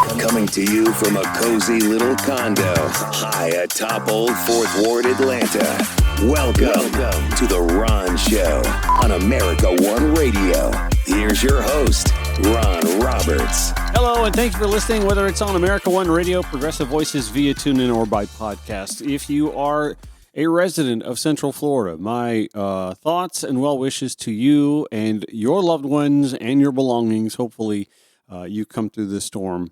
Coming to you from a cozy little condo high atop Old 4th Ward, Atlanta. Welcome to The Ron Show on America One Radio. Here's your host, Ron Roberts. Hello, and thank you for listening, whether it's on America One Radio, Progressive Voices via TuneIn, or by podcast. If you are a resident of Central Florida, my thoughts and well wishes to you and your loved ones and your belongings. Hopefully, you come through this storm.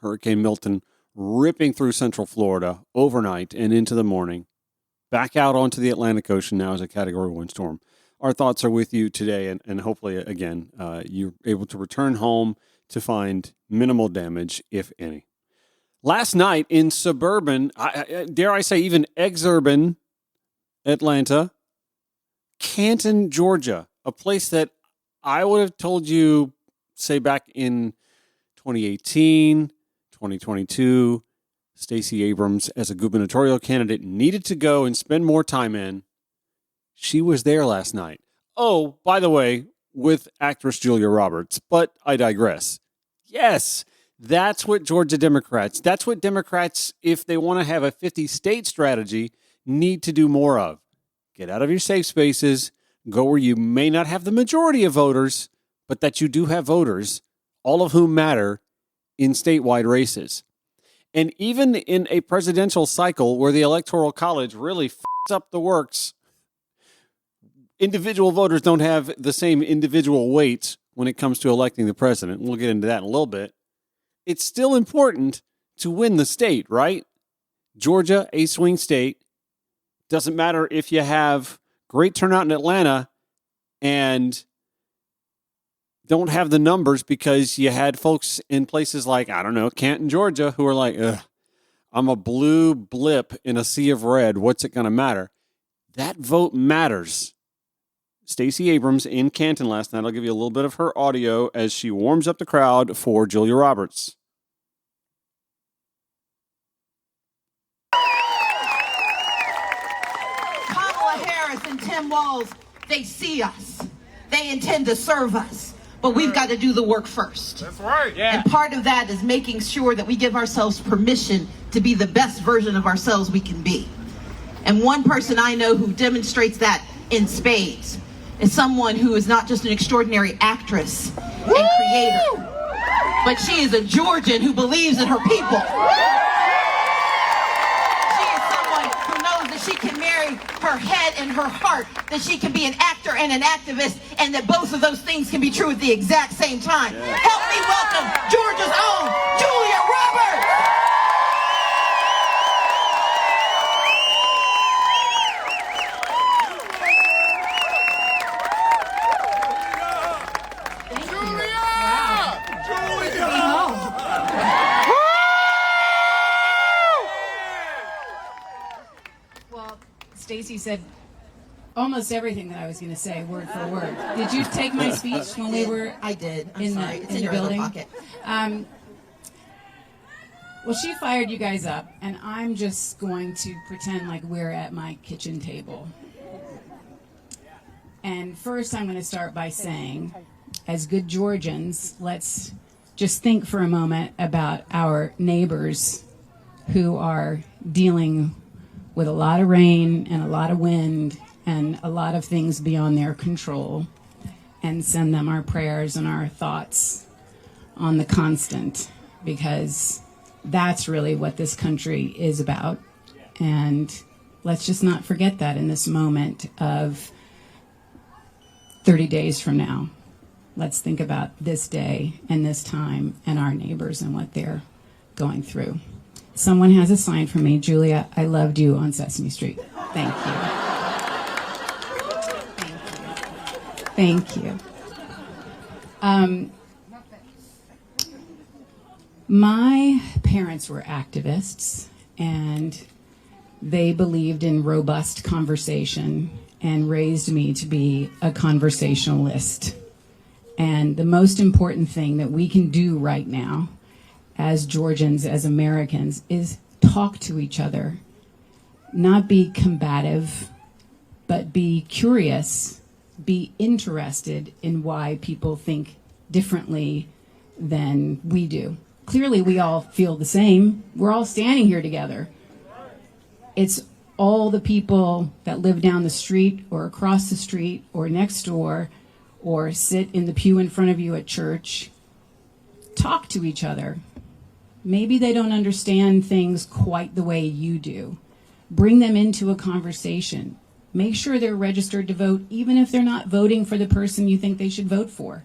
Hurricane Milton ripping through Central Florida overnight and into the morning, back out onto the Atlantic Ocean now as a Category 1 storm. Our thoughts are with you today, and hopefully, again, you're able to return home to find minimal damage, if any. Last night in suburban, dare I say even exurban Atlanta, Canton, Georgia, a place that I would have told you, say back in 2018, 2022, Stacey Abrams as a gubernatorial candidate needed to go and spend more time in. She was there last night. Oh, by the way, with actress Julia Roberts, but I digress. Yes, that's what Georgia Democrats, that's what Democrats, if they want to have a 50-state strategy, need to do more of. Get out of your safe spaces, go where you may not have the majority of voters, but that you do have voters, all of whom matter in statewide races. And even in a presidential cycle where the Electoral College really f***s up the works, individual voters don't have the same individual weights when it comes to electing the president. We'll get into that in a little bit. It's still important to win the state, right? Georgia, a swing state. Doesn't matter if you have great turnout in Atlanta and don't have the numbers because you had folks in places like, I don't know, Canton, Georgia, who are like, I'm a blue blip in a sea of red. What's it going to matter? That vote matters. Stacey Abrams in Canton last night. I'll give you a little bit of her audio as she warms up the crowd for Julia Roberts. Kamala Harris and Tim Walz, they see us. They intend to serve us. But we've got to do the work first. That's right, yeah. And part of that is making sure that we give ourselves permission to be the best version of ourselves we can be. And one person I know who demonstrates that in spades is someone who is not just an extraordinary actress and creator, but she is a Georgian who believes in her people. She is someone who knows that she can marry her head and her heart, that she can be an actor and an activist, and that both of those things can be true at the exact same time. Yeah. Help me welcome Georgia's own Julia Roberts! Stacey said almost everything that I was going to say, word for word. Did you take my speech when we were? I did. In the building. Pocket. Well, she fired you guys up, and I'm just going to pretend like we're at my kitchen table. And first, I'm going to start by saying, as good Georgians, let's just think for a moment about our neighbors who are dealing with a lot of rain and a lot of wind and a lot of things beyond their control, and send them our prayers and our thoughts on the constant, because that's really what this country is about. And let's just not forget that in this moment of 30 days from now. Let's think about this day and this time and our neighbors and what they're going through. Someone has a sign for me. Julia, I loved you on Sesame Street. Thank you. Thank you. My parents were activists, and they believed in robust conversation and raised me to be a conversationalist. And the most important thing that we can do right now as Georgians, as Americans, is talk to each other. Not be combative, but be curious, be interested in why people think differently than we do. clearly we all feel the same. We're all standing here together. It's all the people that live down the street or across the street or next door or sit in the pew in front of you at church. Talk to each other. Maybe they don't understand things quite the way you do. Bring them into a conversation. Make sure they're registered to vote, even if they're not voting for the person you think they should vote for.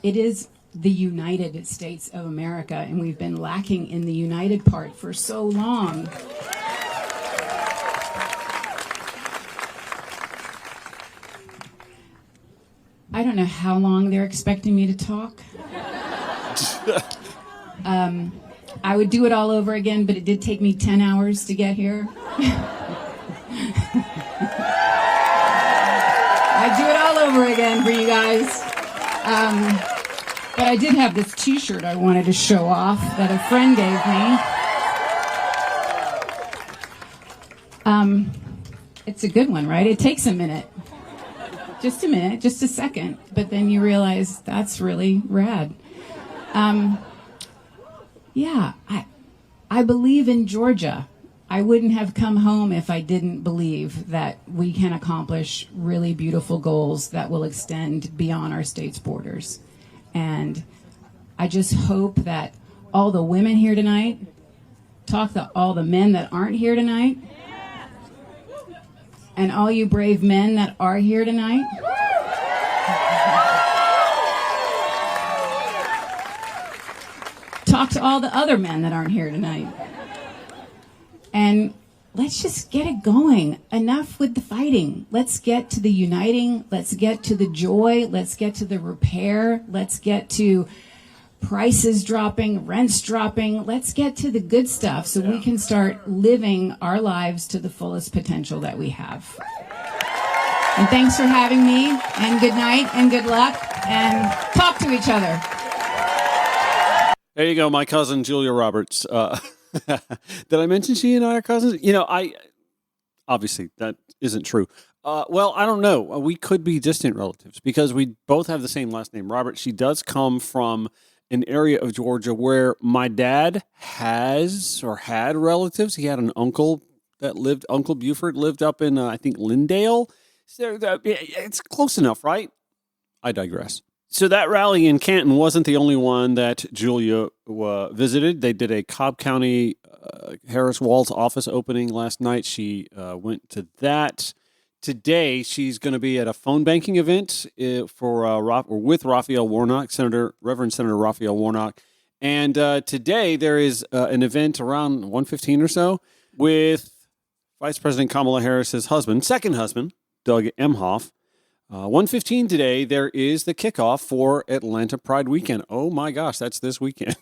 It is the United States of America, and we've been lacking in the united part for so long. I don't know how long they're expecting me to talk. I would do it all over again, but it did take me 10 hours to get here. I'd do it all over again for you guys. But I did have this t-shirt I wanted to show off that a friend gave me. It's a good one, right? It takes a minute. Just a minute, just a second. But then you realize that's really rad. I believe in Georgia. I wouldn't have come home if I didn't believe that we can accomplish really beautiful goals that will extend beyond our state's borders. And I just hope that all the women here tonight talk to all the men that aren't here tonight. And all you brave men that are here tonight. Talk to all the other men that aren't here tonight. And let's just get it going. Enough with the fighting. Let's get to the uniting. Let's get to the joy. Let's get to the repair. Let's get to prices dropping, rents dropping. Let's get to the good stuff so we can start living our lives to the fullest potential that we have. And thanks for having me, and good night, and good luck, and talk to each other. There you go, my cousin Julia Roberts. Did I mention she and I are cousins? Obviously that isn't true. Well, I don't know. We could be distant relatives because we both have the same last name, Robert. She does come from an area of Georgia where my dad has or had relatives. He had an uncle that lived, Uncle Buford lived up in, I think, Lindale. So it's close enough, right? I digress. So that rally in Canton wasn't the only one that Julia visited. They did a Cobb County Harris Walls office opening last night. She went to that. Today, she's going to be at a phone banking event with Raphael Warnock, Reverend Senator Raphael Warnock. And today, there is an event around 1:15 or so with Vice President Kamala Harris's husband, second husband, Doug Emhoff. 1:15 today, there is the kickoff for Atlanta Pride Weekend. Oh my gosh, that's this weekend.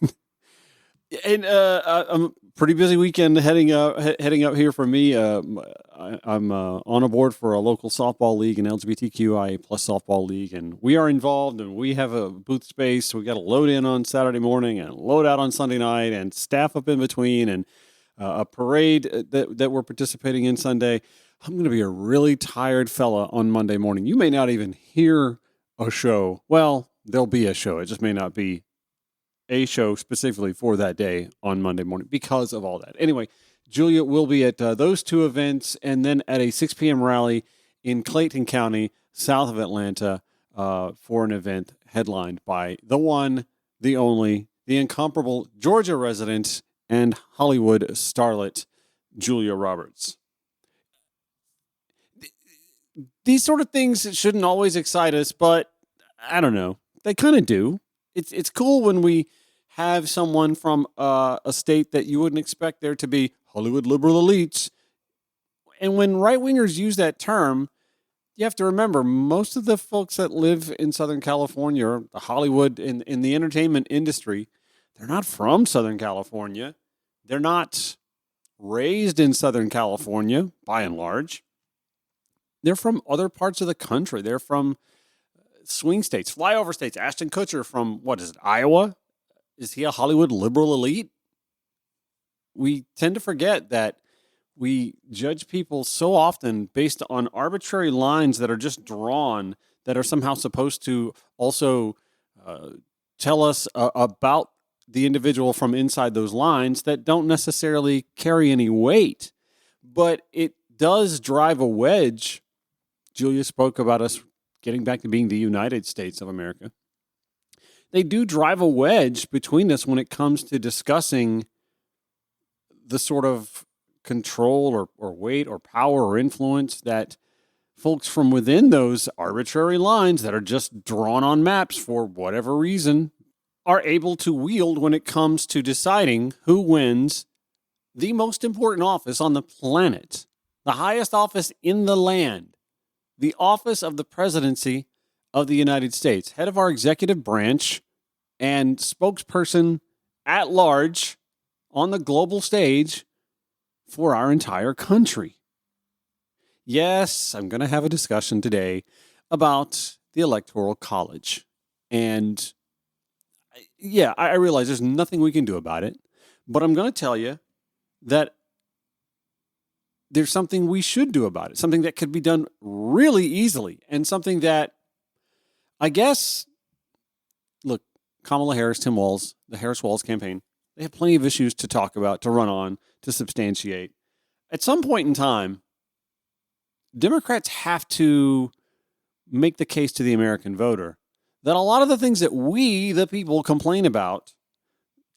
And I'm a pretty busy weekend heading up here for me. I'm on a board for a local softball league, an LGBTQIA plus softball league, and we are involved, and we have a booth space. So we got to load in on Saturday morning and load out on Sunday night, and staff up in between, and a parade that we're participating in Sunday. I'm going to be a really tired fella on Monday morning. You may not even hear a show. Well, there'll be a show. It just may not be a show specifically for that day on Monday morning because of all that. Anyway, Julia will be at those two events and then at a 6 p.m. rally in Clayton County, south of Atlanta, for an event headlined by the one, the only, the incomparable Georgia resident and Hollywood starlet, Julia Roberts. These sort of things shouldn't always excite us, but I don't know. They kind of do. It's cool when we have someone from a state that you wouldn't expect there to be Hollywood liberal elites. And when right-wingers use that term, you have to remember most of the folks that live in Southern California, or the Hollywood in the entertainment industry, they're not from Southern California. They're not raised in Southern California, by and large. They're from other parts of the country. They're from swing states, flyover states. Ashton Kutcher from, Iowa? Is he a Hollywood liberal elite? We tend to forget that we judge people so often based on arbitrary lines that are just drawn that are somehow supposed to also tell us about the individual from inside those lines that don't necessarily carry any weight, but it does drive a wedge. Julia spoke about us getting back to being the United States of America. They do drive a wedge between us when it comes to discussing the sort of control or weight or power or influence that folks from within those arbitrary lines that are just drawn on maps for whatever reason are able to wield when it comes to deciding who wins the most important office on the planet, the highest office in the land, the office of the presidency of the United States, head of our executive branch and spokesperson at large on the global stage for our entire country. Yes, I'm going to have a discussion today about the Electoral College. And yeah, I realize there's nothing we can do about it, but I'm going to tell you that there's something we should do about it, something that could be done really easily, and something that I guess, look, Kamala Harris, Tim Walz, the Harris-Walz campaign, they have plenty of issues to talk about, to run on, to substantiate. At some point in time, Democrats have to make the case to the American voter that a lot of the things that we, the people, complain about,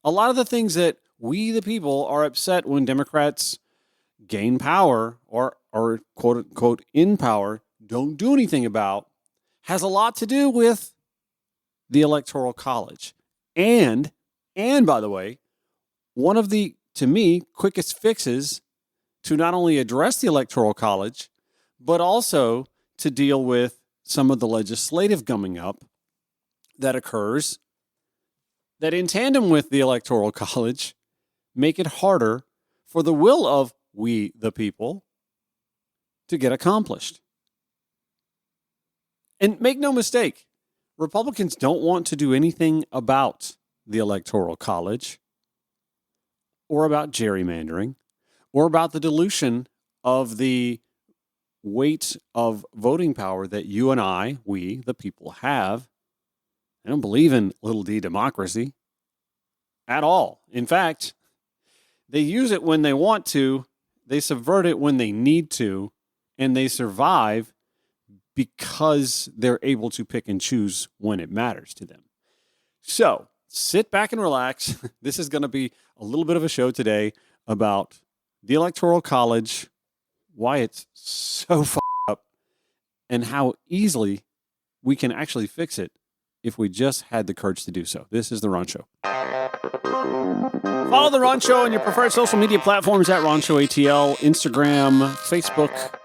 a lot of the things that we, the people, are upset when Democrats gain power or quote unquote in power, don't do anything about, has a lot to do with the Electoral College. And by the way, one of the, to me, quickest fixes to not only address the Electoral College, but also to deal with some of the legislative gumming up that occurs that in tandem with the Electoral College make it harder for the will of we, the people, to get accomplished. And make no mistake, Republicans don't want to do anything about the Electoral College or about gerrymandering or about the dilution of the weight of voting power that you and I, we, the people, have. They don't believe in little d democracy at all. In fact, they use it when they want to, they subvert it when they need to, and they survive because they're able to pick and choose when it matters to them. So sit back and relax. This is going to be a little bit of a show today about the Electoral College, why it's so f***ed up, and how easily we can actually fix it if we just had the courage to do so. This is The Ron Show. Follow The Ron Show on your preferred social media platforms at Ron Show ATL, Instagram, Facebook,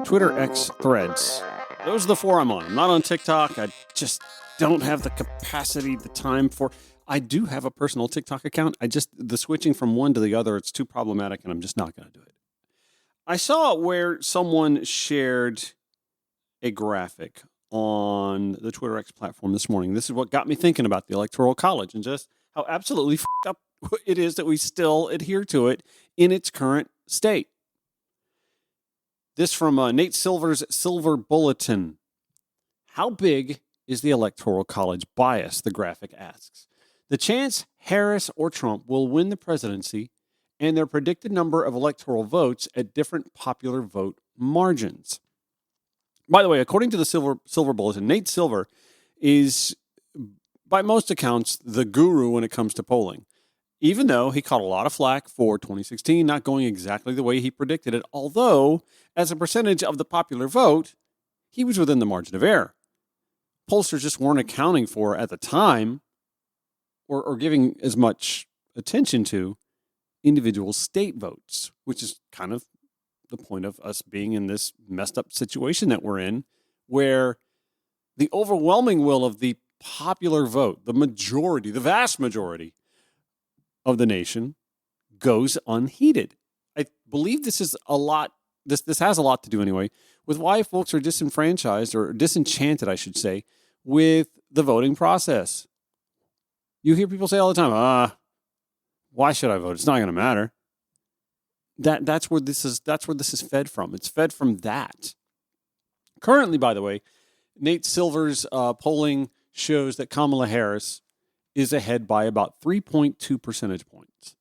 Twitter, X, Threads. Those are the four I'm on. I'm not on TikTok. I just don't have the capacity, the time for. I do have a personal TikTok account. The switching from one to the other, it's too problematic, and I'm just not going to do it. I saw where someone shared a graphic on the Twitter X platform this morning. This is what got me thinking about the Electoral College and just how absolutely f***ed up it is that we still adhere to it in its current state. This from Nate Silver's Silver Bulletin. How big is the Electoral College bias, the graphic asks. The chance Harris or Trump will win the presidency and their predicted number of electoral votes at different popular vote margins. By the way, according to the Silver Bulletin, Nate Silver is, by most accounts, the guru when it comes to polling. Even though he caught a lot of flack for 2016 not going exactly the way he predicted it, although, as a percentage of the popular vote, he was within the margin of error. Pollsters just weren't accounting for, at the time, or giving as much attention to individual state votes, which is kind of the point of us being in this messed up situation that we're in, where the overwhelming will of the popular vote, the majority, the vast majority of the nation goes unheeded. I believe this is a lot, this has a lot to do anyway, with why folks are disenfranchised, or disenchanted, I should say, with the voting process. You hear people say all the time, why should I vote? It's not going to matter. That's where this is fed from. It's fed from that. Currently, by the way, Nate Silver's polling shows that Kamala Harris is ahead by about 3.2 percentage points,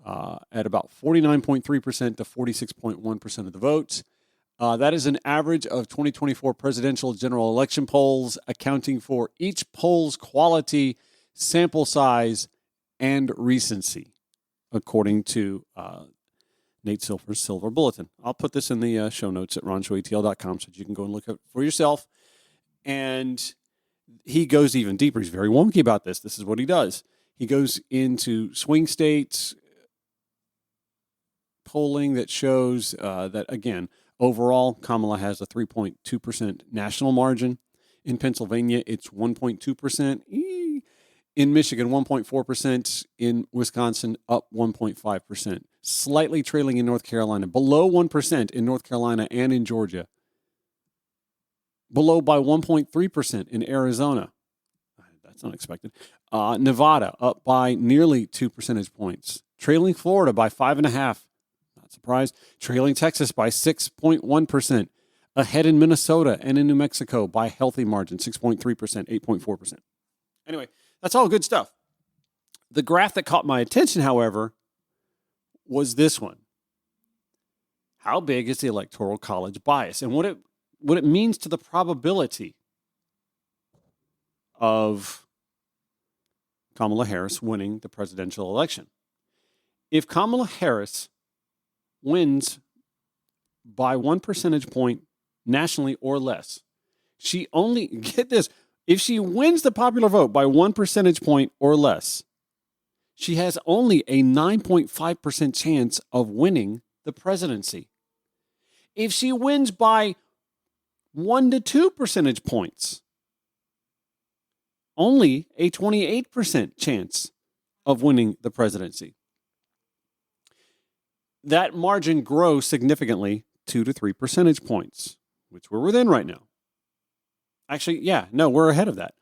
at about 49.3% to 46.1% of the votes. That is an average of 2024 presidential general election polls, accounting for each poll's quality, sample size, and recency, according to Nate Silver's Silver Bulletin. I'll put this in the show notes at ronshowatl.com so that you can go and look up for yourself. And he goes even deeper. He's very wonky about this. This is what he does. He goes into swing states polling that shows that, again, overall, Kamala has a 3.2% national margin. In Pennsylvania, it's 1.2%. In Michigan, 1.4%. In Wisconsin, up 1.5%. Slightly trailing in North Carolina, below 1% in North Carolina and in Georgia. Below by 1.3% in Arizona. That's unexpected. Nevada, up by nearly 2 percentage points. Trailing Florida by 5.5%. Not surprised. Trailing Texas by 6.1%. Ahead in Minnesota and in New Mexico by healthy margin, 6.3%, 8.4%. Anyway, that's all good stuff. The graph that caught my attention, however, was this one. How big is the Electoral College bias? And what it means to the probability of Kamala Harris winning the presidential election. If Kamala Harris wins by 1 percentage point nationally or less, she only, get this, if she wins the popular vote by 1 percentage point or less, she has only a 9.5% chance of winning the presidency. If she wins by 1 to 2 percentage points, only a 28% chance of winning the presidency. That margin grows significantly 2 to 3 percentage points, which we're within right now. Actually, we're ahead of that.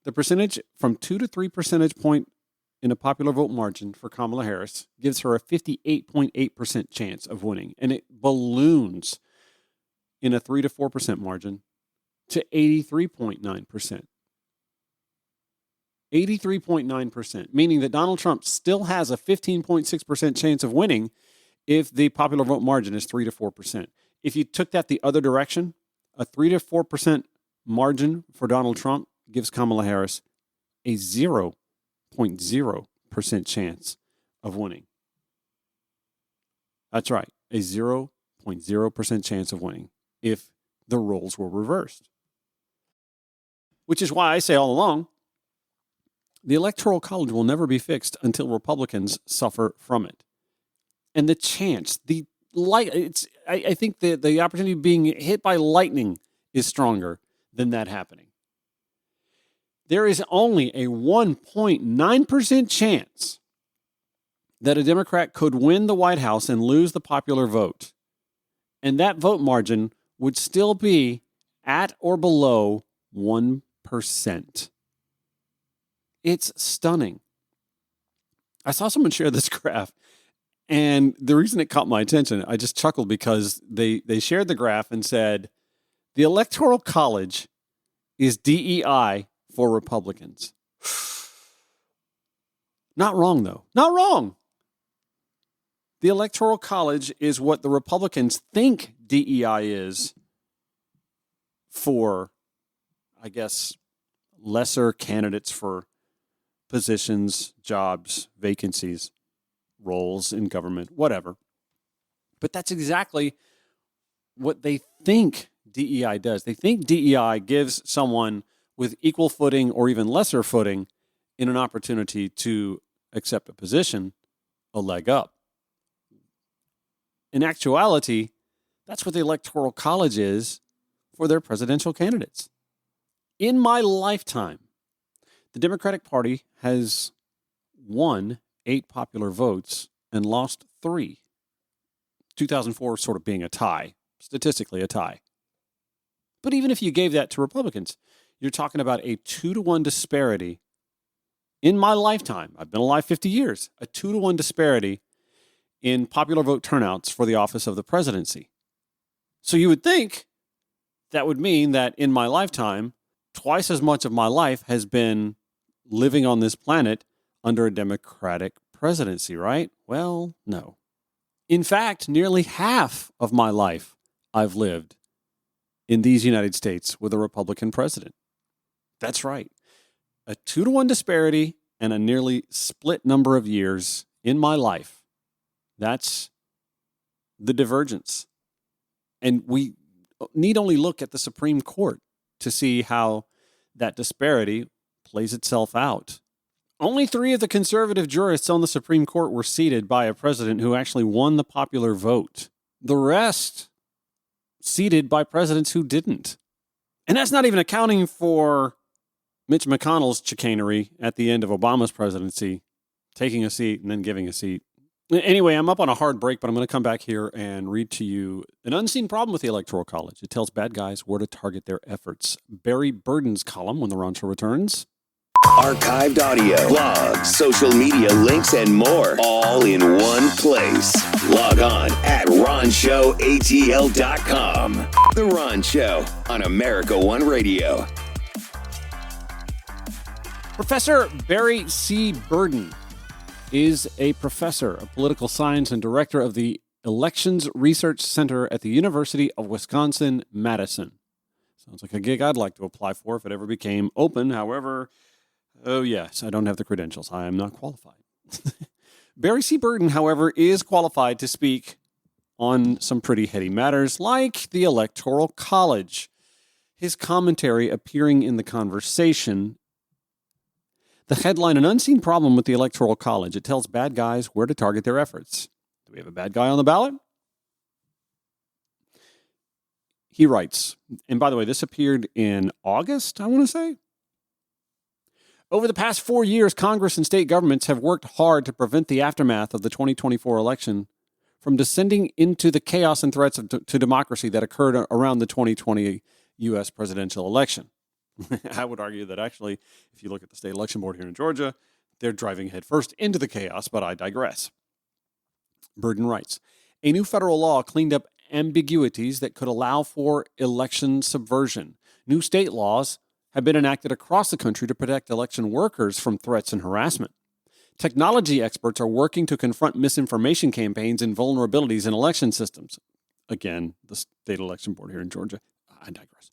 The percentage from 2 to 3 percentage point in a popular vote margin for Kamala Harris gives her a 58.8% chance of winning, and it balloons in a 3 to 4% margin to 83.9%. 83.9%, meaning that Donald Trump still has a 15.6% chance of winning if the popular vote margin is 3 to 4%. If you took that the other direction, a 3 to 4% margin for Donald Trump gives Kamala Harris a 0.0% chance of winning. That's right, a 0.0% chance of winning if the roles were reversed. Which is why I say all along, the Electoral College will never be fixed until Republicans suffer from it. And the chance, I think the opportunity of being hit by lightning is stronger than that happening. There is only a 1.9% chance that a Democrat could win the White House and lose the popular vote. And that vote margin would still be at or below 1%. It's stunning. I saw someone share this graph, and the reason it caught my attention, I just chuckled because they shared the graph and said, the Electoral College is DEI for Republicans. Not wrong, though. Not wrong. The Electoral College is what the Republicans think DEI is for, I guess, lesser candidates for positions, jobs, vacancies, roles in government, whatever. But that's exactly what they think DEI does. They think DEI gives someone with equal footing or even lesser footing in an opportunity to accept a position a leg up. In actuality, that's what the Electoral College is for their presidential candidates. In my lifetime, the Democratic Party has won 8 popular votes and lost 3. 2004 sort of being a tie, statistically a tie. But even if you gave that to Republicans, you're talking about a 2-to-1 disparity in my lifetime. I've been alive 50 years, a 2-to-1 disparity in popular vote turnouts for the office of the presidency. So you would think that would mean that in my lifetime, twice as much of my life has been living on this planet under a Democratic presidency, right? Well, no. In fact, nearly half of my life I've lived in these United States with a Republican president. That's right. A 2-to-1 disparity and a nearly split number of years in my life. That's the divergence. And we need only look at the Supreme Court to see how that disparity plays itself out. Only 3 of the conservative jurists on the Supreme Court were seated by a president who actually won the popular vote. The rest seated by presidents who didn't. And that's not even accounting for Mitch McConnell's chicanery at the end of Obama's presidency, taking a seat and then giving a seat. Anyway, I'm up on a hard break, but I'm going to come back here and read to you an unseen problem with the Electoral College. It tells bad guys where to target their efforts. Barry Burden's column when the Ron Show returns. Archived audio, blogs, social media links, and more, all in one place. Log on at ronshowatl.com. The Ron Show on America One Radio. Professor Barry C. Burden is a professor of political science and director of the Elections Research Center at the University of Wisconsin-Madison. Sounds like a gig I'd like to apply for if it ever became open. However, oh yes, I don't have the credentials. I am not qualified. Barry C. Burden, however, is qualified to speak on some pretty heady matters like the Electoral College. His commentary appearing in the conversation. The headline, An Unseen Problem with the Electoral College. It tells bad guys where to target their efforts. Do we have a bad guy on the ballot? He writes, and by the way, this appeared in August, I want to say. Over the past 4 years, Congress and state governments have worked hard to prevent the aftermath of the 2024 election from descending into the chaos and threats to democracy that occurred around the 2020 U.S. presidential election. I would argue that actually, if you look at the state election board here in Georgia, they're driving headfirst into the chaos, but I digress. Burden writes, a new federal law cleaned up ambiguities that could allow for election subversion. New state laws have been enacted across the country to protect election workers from threats and harassment. Technology experts are working to confront misinformation campaigns and vulnerabilities in election systems. Again, the state election board here in Georgia. I digress.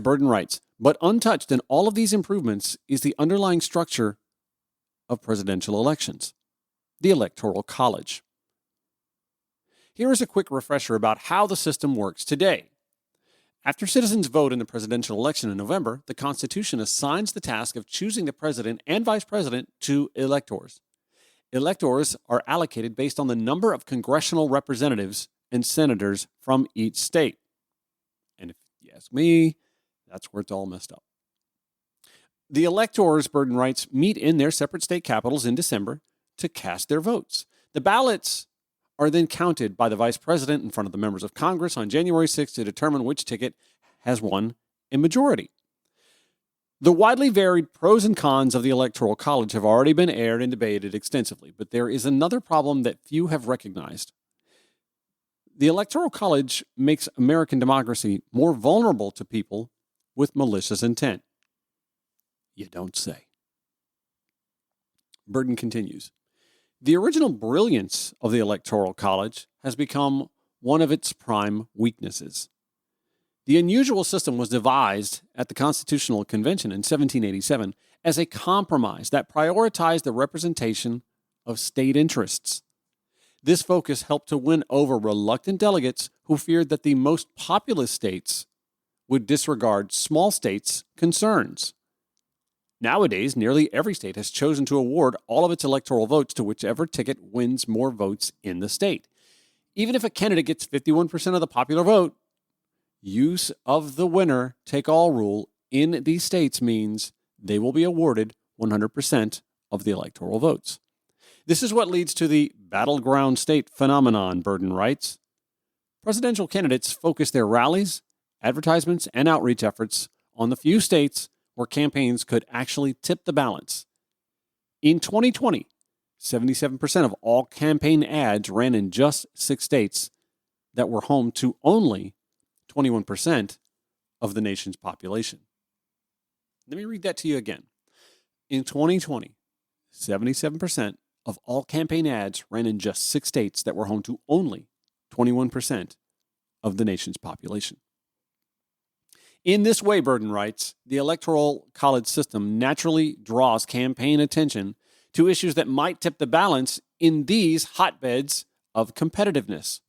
Burden writes, but untouched in all of these improvements is the underlying structure of presidential elections, the Electoral College. Here is a quick refresher about how the system works today. After citizens vote in the presidential election in November, the Constitution assigns the task of choosing the president and vice president to electors. Electors are allocated based on the number of congressional representatives and senators from each state. And if you ask me, that's where it's all messed up. The electors, Burden writes, meet in their separate state capitals in December to cast their votes. The ballots are then counted by the vice president in front of the members of Congress on January 6th to determine which ticket has won a majority. The widely varied pros and cons of the Electoral College have already been aired and debated extensively, but there is another problem that few have recognized. The Electoral College makes American democracy more vulnerable to people with malicious intent. You don't say. Burden continues. The original brilliance of the Electoral College has become one of its prime weaknesses. The unusual system was devised at the Constitutional Convention in 1787 as a compromise that prioritized the representation of state interests. This focus helped to win over reluctant delegates who feared that the most populous states would disregard small states' concerns. Nowadays, nearly every state has chosen to award all of its electoral votes to whichever ticket wins more votes in the state. Even if a candidate gets 51% of the popular vote, use of the winner-take-all rule in these states means they will be awarded 100% of the electoral votes. This is what leads to the battleground state phenomenon, Burden writes. Presidential candidates focus their rallies, advertisements, and outreach efforts on the few states where campaigns could actually tip the balance. In 2020, 77% of all campaign ads ran in just 6 states that were home to only 21% of the nation's population. Let me read that to you again. In 2020, 77% of all campaign ads ran in just 6 states that were home to only 21% of the nation's population. In this way, Burden writes, the Electoral College system naturally draws campaign attention to issues that might tip the balance in these hotbeds of competitiveness.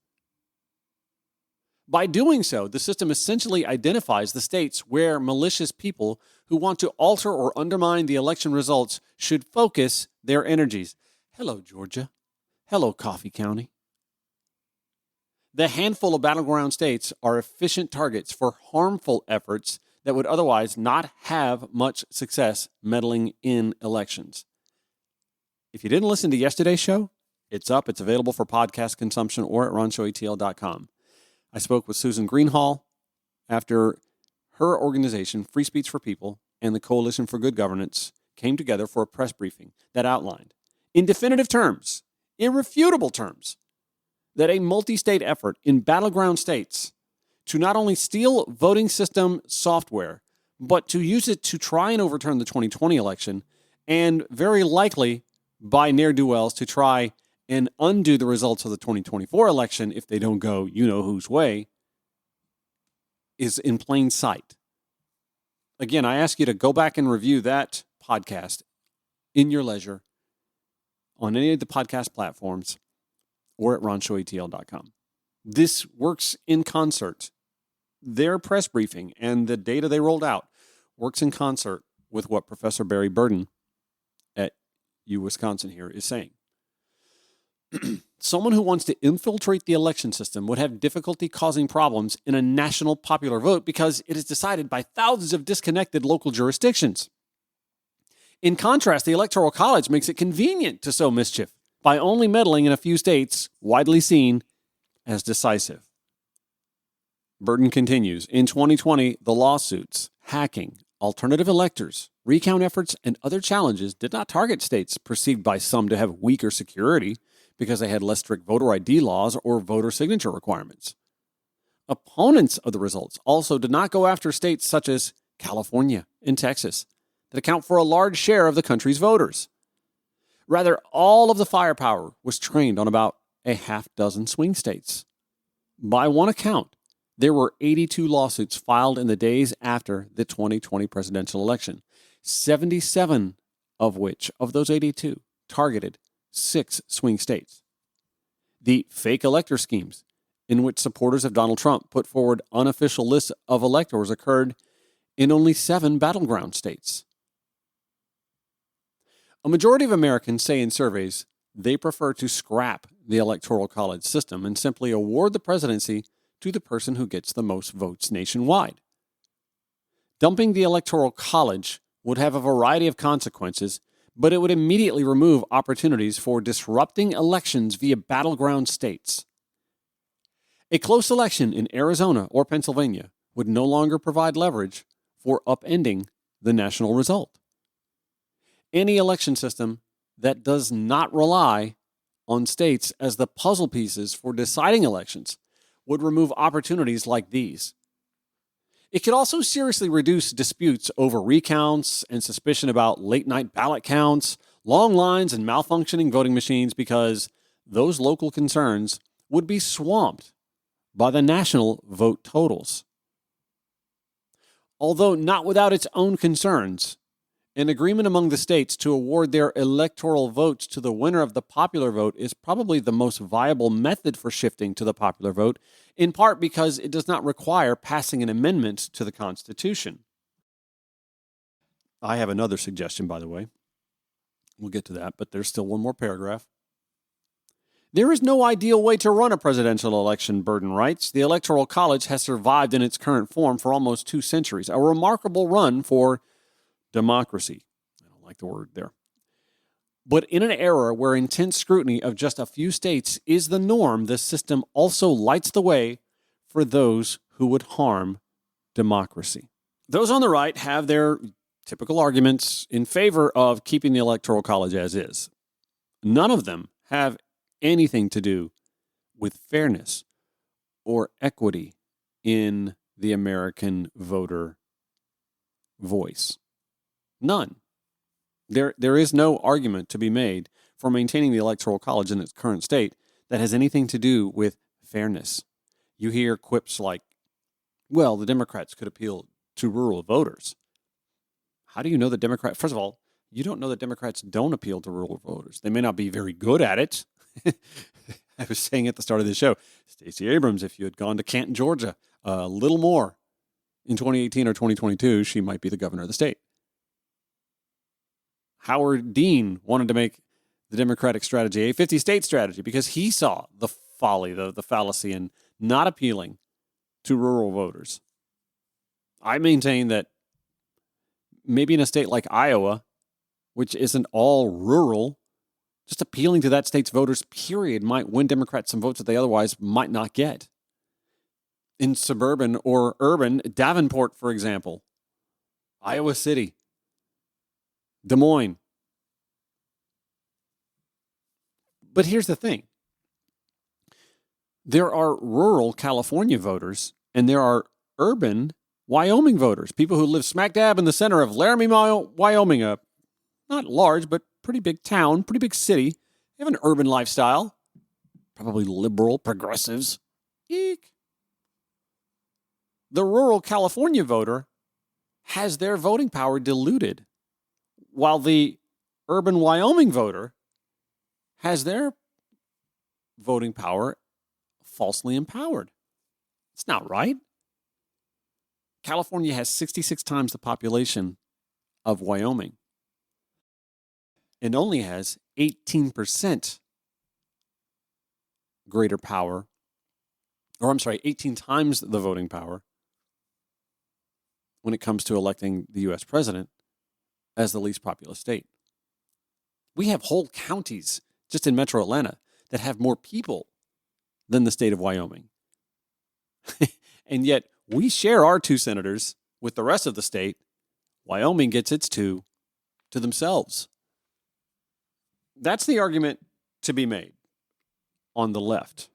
By doing so, the system essentially identifies the states where malicious people who want to alter or undermine the election results should focus their energies. Hello, Georgia. Hello, Coffee County. The handful of battleground states are efficient targets for harmful efforts that would otherwise not have much success meddling in elections. If you didn't listen to yesterday's show, it's up. It's available for podcast consumption or at ronshowatl.com. I spoke with Susan Greenhall after her organization, Free Speech for People, and the Coalition for Good Governance came together for a press briefing that outlined, in definitive terms, irrefutable terms, that a multi-state effort in battleground states to not only steal voting system software, but to use it to try and overturn the 2020 election, and very likely by ne'er-do-wells to try and undo the results of the 2024 election if they don't go you-know-whose way, is in plain sight. Again, I ask you to go back and review that podcast in your leisure on any of the podcast platforms or at ronshowatl.com. This works in concert. Their press briefing and the data they rolled out works in concert with what Professor Barry Burden at Wisconsin here is saying. Someone who wants to infiltrate the election system would have difficulty causing problems in a national popular vote because it is decided by thousands of disconnected local jurisdictions. In contrast, the Electoral College makes it convenient to sow mischief by only meddling in a few states widely seen as decisive. Burden continues, in 2020, the lawsuits, hacking, alternative electors, recount efforts, and other challenges did not target states perceived by some to have weaker security because they had less strict voter ID laws or voter signature requirements. Opponents of the results also did not go after states such as California and Texas that account for a large share of the country's voters. Rather, all of the firepower was trained on about a half dozen swing states. By one account, there were 82 lawsuits filed in the days after the 2020 presidential election, 77 of which, of those 82, targeted 6 swing states. The fake elector schemes, in which supporters of Donald Trump put forward unofficial lists of electors, occurred in only 7 battleground states. A majority of Americans say in surveys they prefer to scrap the Electoral College system and simply award the presidency to the person who gets the most votes nationwide. Dumping the Electoral College would have a variety of consequences, but it would immediately remove opportunities for disrupting elections via battleground states. A close election in Arizona or Pennsylvania would no longer provide leverage for upending the national result. Any election system that does not rely on states as the puzzle pieces for deciding elections would remove opportunities like these. It could also seriously reduce disputes over recounts and suspicion about late-night ballot counts, long lines, and malfunctioning voting machines because those local concerns would be swamped by the national vote totals. Although not without its own concerns, an agreement among the states to award their electoral votes to the winner of the popular vote is probably the most viable method for shifting to the popular vote, in part because it does not require passing an amendment to the Constitution. I have another suggestion, by the way. We'll get to that, but there's still one more paragraph. There is no ideal way to run a presidential election, Burden writes. The Electoral College has survived in its current form for almost 2 centuries, a remarkable run for democracy. I don't like the word there. But in an era where intense scrutiny of just a few states is the norm, the system also lights the way for those who would harm democracy. Those on the right have their typical arguments in favor of keeping the Electoral College as is. None of them have anything to do with fairness or equity in the American voter voice. None. There is no argument to be made for maintaining the Electoral College in its current state that has anything to do with fairness. You hear quips like, well, the Democrats could appeal to rural voters. How do you know that Democrats, first of all, you don't know that Democrats don't appeal to rural voters. They may not be very good at it. I was saying at the start of the show, Stacey Abrams, if you had gone to Canton, Georgia, a little more in 2018 or 2022, she might be the governor of the state. Howard Dean wanted to make the Democratic strategy a 50-state strategy because he saw the folly, the fallacy in not appealing to rural voters. I maintain that maybe in a state like Iowa, which isn't all rural, just appealing to that state's voters, period, might win Democrats some votes that they otherwise might not get. In suburban or urban, Davenport, for example, Iowa City, Des Moines. But here's the thing. There are rural California voters, and there are urban Wyoming voters, people who live smack dab in the center of Laramie, Wyoming, a not large, but pretty big town, pretty big city. They have an urban lifestyle, probably liberal, progressives. Eek. The rural California voter has their voting power diluted, while the urban Wyoming voter has their voting power falsely empowered. It's not right. California has 66 times the population of Wyoming and only has 18% greater power, 18 times the voting power when it comes to electing the U.S. president as the least populous state. We have whole counties just in metro Atlanta that have more people than the state of Wyoming. And yet we share our 2 senators with the rest of the state. Wyoming gets its 2 to themselves. That's the argument to be made on the left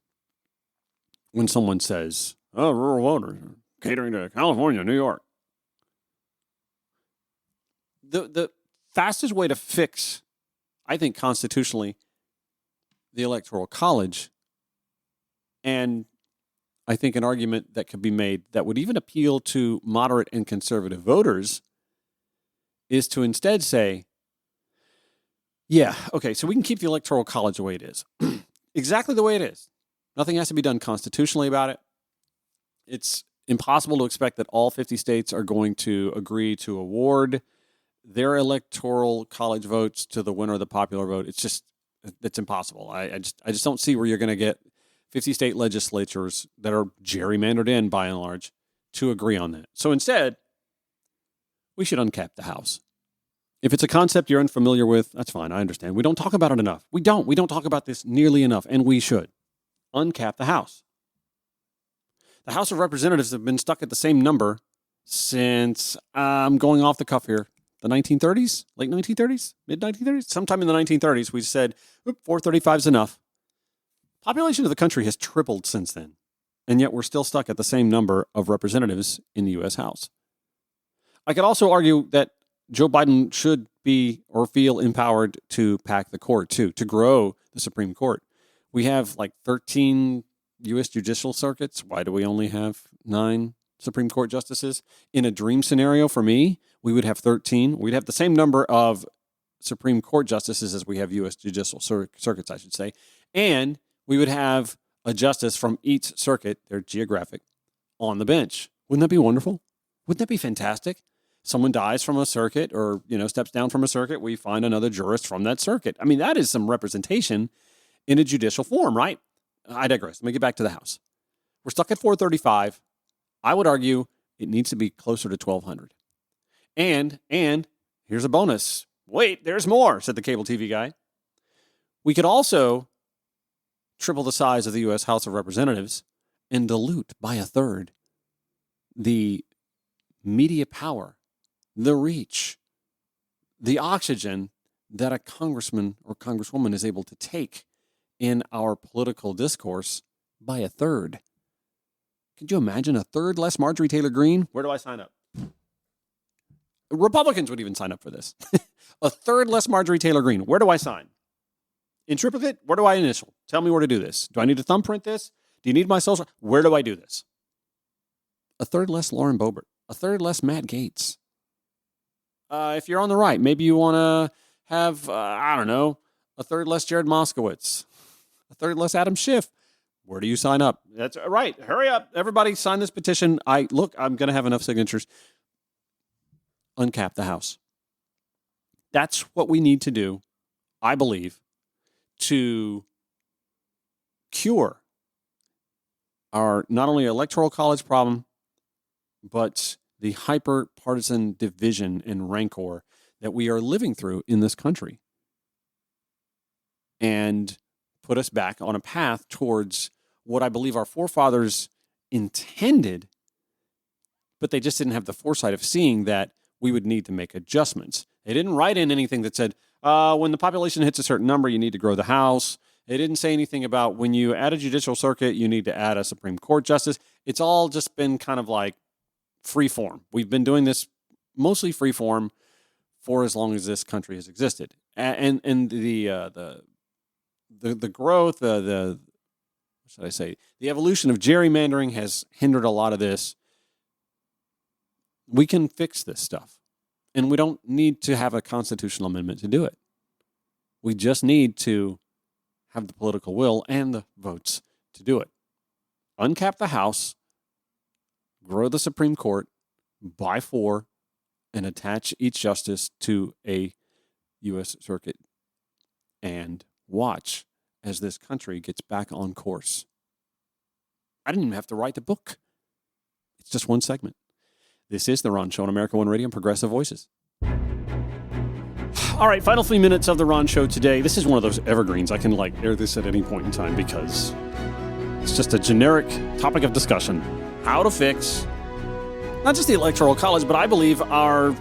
when someone says, oh, rural voters catering to California, New York. The fastest way to fix, I think, constitutionally, the Electoral College, and I think an argument that could be made that would even appeal to moderate and conservative voters, is to instead say, yeah, okay, so we can keep the Electoral College the way it is. Exactly the way it is. Nothing has to be done constitutionally about it. It's impossible to expect that all 50 states are going to agree to award their Electoral College votes to the winner of the popular vote. It's impossible. I just don't see where you're going to get 50 state legislatures that are gerrymandered in, by and large, to agree on that. So instead, we should uncap the House. If it's a concept you're unfamiliar with, that's fine. I understand. We don't talk about it enough. We don't talk about this nearly enough, and we should. Uncap the House. The House of Representatives have been stuck at the same number since, I'm going off the cuff here, the 1930s, late 1930s, mid 1930s, sometime in the 1930s, we said 435 is enough. Population of the country has tripled since then, and yet we're still stuck at the same number of representatives in the U.S. House. I could also argue that Joe Biden should be or feel empowered to pack the court too, to grow the Supreme Court. We have like 13 U.S. judicial circuits. Why do we only have 9 Supreme Court justices? In a dream scenario for me, we would have 13. We'd have the same number of Supreme Court justices as we have U.S. judicial circuits, I should say. And we would have a justice from each circuit, they're geographic, on the bench. Wouldn't that be wonderful? Wouldn't that be fantastic? Someone dies from a circuit or, steps down from a circuit, we find another jurist from that circuit. I mean, that is some representation in a judicial form, right? I digress. Let me get back to the House. We're stuck at 435. I would argue it needs to be closer to 1,200. And here's a bonus. Wait, there's more, said the cable TV guy. We could also triple the size of the U.S. House of Representatives and dilute by a third the media power, the reach, the oxygen that a congressman or congresswoman is able to take in our political discourse by a third. Could you imagine a third less Marjorie Taylor Greene? Where do I sign up? Republicans would even sign up for this. A third less Marjorie Taylor Greene. Where do I sign? In triplicate, where do I initial? Tell me where to do this. Do I need to thumbprint this? Do you need my social? Where do I do this? A third less Lauren Boebert. A third less Matt Gaetz. If you're on the right, maybe you want to have, a third less Jared Moskowitz. A third less Adam Schiff. Where do you sign up? That's right. Hurry up. Everybody sign this petition. I'm going to have enough signatures. Uncap the House. That's what we need to do, I believe, to cure our not only Electoral College problem, but the hyper-partisan division and rancor that we are living through in this country, and put us back on a path towards what I believe our forefathers intended, but they just didn't have the foresight of seeing that we would need to make adjustments. They didn't write in anything that said, when the population hits a certain number, you need to grow the House. They didn't say anything about when you add a judicial circuit, you need to add a Supreme Court justice. It's all just been kind of like free form. We've been doing this mostly free form for as long as this country has existed. And the growth, what should I say? The evolution of gerrymandering has hindered a lot of this. We can fix this stuff. And we don't need to have a constitutional amendment to do it. We just need to have the political will and the votes to do it. Uncap the House, grow the Supreme Court by 4, and attach each justice to a U.S. circuit, and watch as this country gets back on course. I didn't even have to write the book. It's just one segment. This is The Ron Show on America One Radio and Progressive Voices. All right, final 3 minutes of The Ron Show today. This is one of those evergreens. I can air this at any point in time because it's just a generic topic of discussion. How to fix not just the Electoral College, but I believe our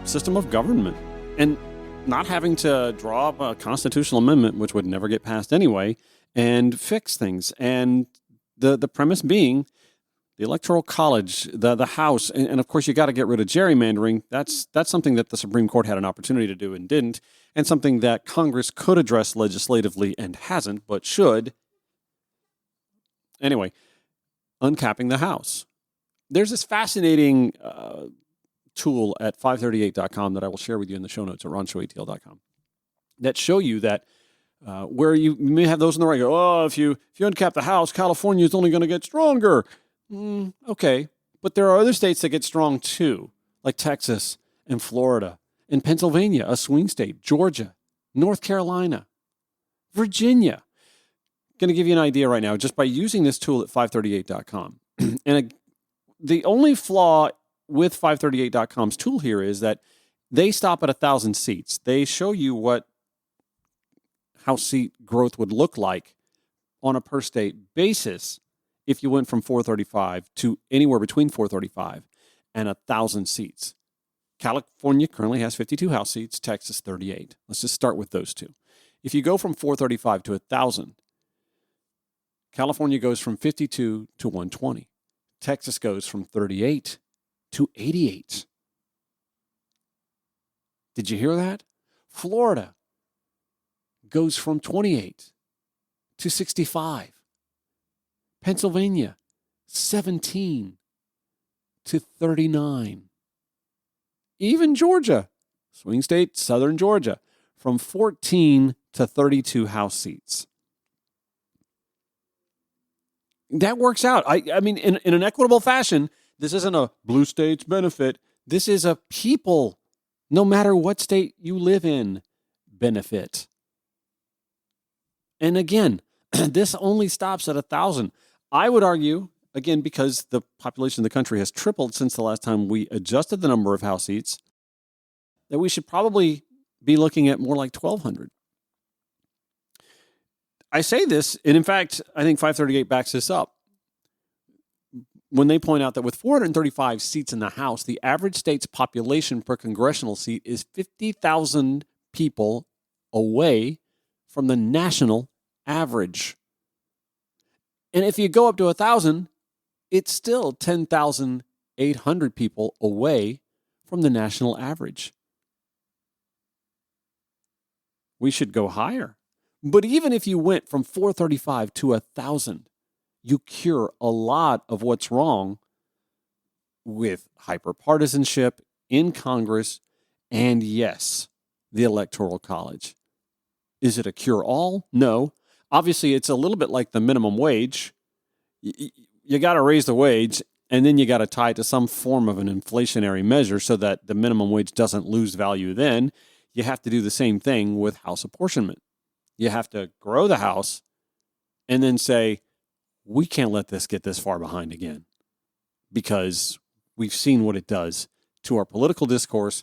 system of government. And not having to draw up a constitutional amendment, which would never get passed anyway, and fix things. And the premise being the Electoral College, the House, and of course you got to get rid of gerrymandering. That's something that the Supreme Court had an opportunity to do and didn't, and something that Congress could address legislatively and hasn't, but should. Anyway, uncapping the House. There's this fascinating tool at 538.com that I will share with you in the show notes at ronshowatl.com that show you that where you may have those in the right go, if you uncap the House, California is only going to get stronger. Okay, but there are other states that get strong too, like Texas and Florida and Pennsylvania, a swing state, Georgia, North Carolina, Virginia. Going to give you an idea right now just by using this tool at 538.com. And the only flaw with 538.com's tool here is that they stop at 1,000 seats. They show you what House seat growth would look like on a per state basis if you went from 435 to anywhere between 435 and 1,000 seats. California currently has 52 House seats, Texas 38. Let's just start with those two. If you go from 435 to 1,000, California goes from 52 to 120. Texas goes from 38 to 88. Did you hear that? Florida goes from 28 to 65. Pennsylvania, 17 to 39. Even Georgia, swing state, southern Georgia, from 14 to 32 House seats. That works out. I mean, in an equitable fashion, this isn't a blue states benefit. This is a people, no matter what state you live in, benefit. And again, this only stops at 1,000. I would argue, again, because the population of the country has tripled since the last time we adjusted the number of House seats, that we should probably be looking at more like 1,200. I say this, and in fact, I think 538 backs this up, when they point out that with 435 seats in the House, the average state's population per congressional seat is 50,000 people away from the national average. And if you go up to 1,000, it's still 10,800 people away from the national average. We should go higher. But even if you went from 435 to 1,000, you cure a lot of what's wrong with hyperpartisanship in Congress and, yes, the Electoral College. Is it a cure-all? No. Obviously, it's a little bit like the minimum wage. You got to raise the wage, and then you got to tie it to some form of an inflationary measure so that the minimum wage doesn't lose value then. You have to do the same thing with house apportionment. You have to grow the house and then say, we can't let this get this far behind again, because we've seen what it does to our political discourse.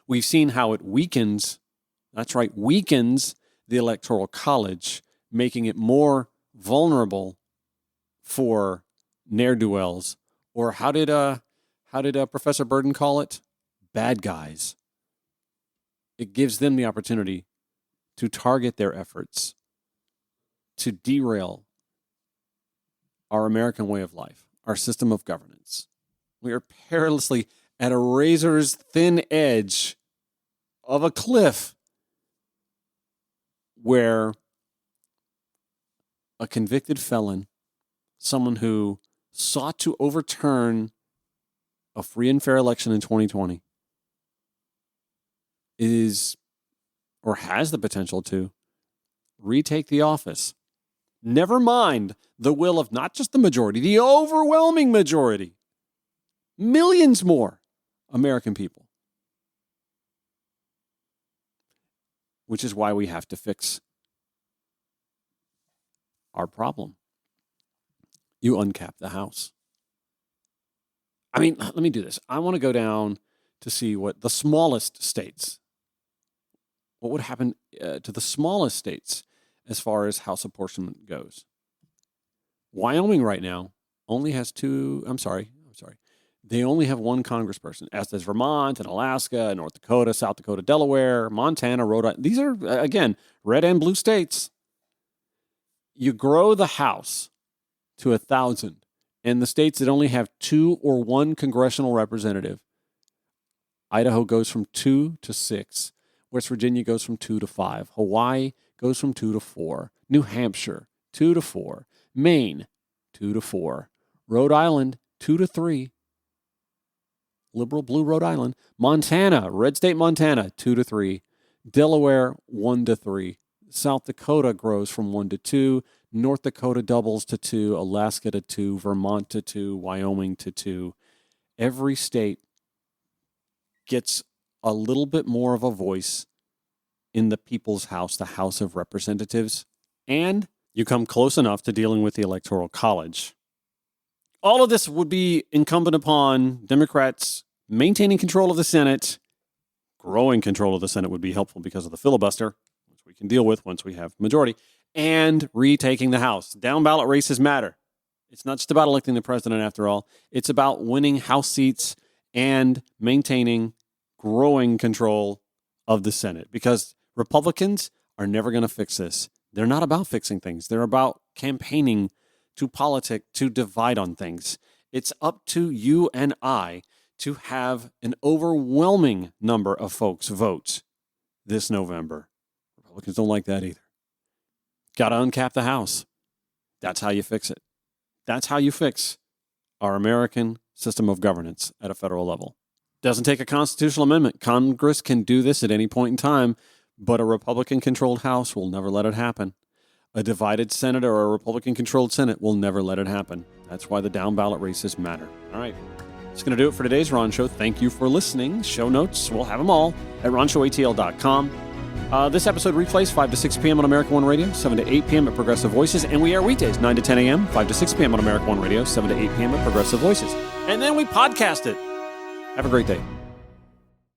We've seen how it weakens, that's right, weakens the Electoral College, making it more vulnerable for ne'er-do-wells, or how did Professor Burden call it? Bad guys. It gives them the opportunity to target their efforts to derail our American way of life, our system of governance. We are perilously at a razor's thin edge of a cliff where a convicted felon, someone who sought to overturn a free and fair election in 2020, is or has the potential to retake the office. Never mind the will of not just the majority, the overwhelming majority, millions more American people. Which is why we have to fix our problem. You uncap the House. I mean, let me do this. I want to go down to see what the smallest states, what would happen to the smallest states as far as House apportionment goes. Wyoming right now only has they only have one congressperson, as does Vermont and Alaska, North Dakota, South Dakota, Delaware, Montana, Rhode Island. These are, again, red and blue states. You grow the House to 1,000, and the states that only have 2 or 1 congressional representative, Idaho goes from 2 to 6. West Virginia goes from 2 to 5. Hawaii goes from 2 to 4. New Hampshire, 2 to 4. Maine, 2 to 4. Rhode Island, 2 to 3. Liberal blue Rhode Island. Montana, red state Montana, 2 to 3. Delaware, 1 to 3. South Dakota grows from 1 to 2. North Dakota doubles to 2. Alaska to 2. Vermont to 2. Wyoming to 2. Every state gets a little bit more of a voice in the people's house, the House of Representatives, and you come close enough to dealing with the Electoral College. All of this would be incumbent upon Democrats maintaining control of the Senate. Growing control of the Senate would be helpful because of the filibuster, which we can deal with once we have majority, and retaking the House. Down ballot races matter. It's not just about electing the president after all. It's about winning House seats and maintaining growing control of the Senate, because Republicans are never going to fix this. They're not about fixing things. They're about campaigning to politic, to divide on things. It's up to you and I to have an overwhelming number of folks vote this November. Republicans don't like that either. Got to uncap the House. That's how you fix it. That's how you fix our American system of governance at a federal level. Doesn't take a constitutional amendment. Congress can do this at any point in time, but a Republican-controlled House will never let it happen. A divided Senate or a Republican-controlled Senate will never let it happen. That's why the down-ballot races matter. All right. That's going to do it for today's Ron Show. Thank you for listening. Show notes, we'll have them all at ronshowatl.com. This episode replays 5 to 6 p.m. on America One Radio, 7 to 8 p.m. at Progressive Voices, and we air weekdays 9 to 10 a.m., 5 to 6 p.m. on America One Radio, 7 to 8 p.m. at Progressive Voices. And then we podcast it. Have a great day.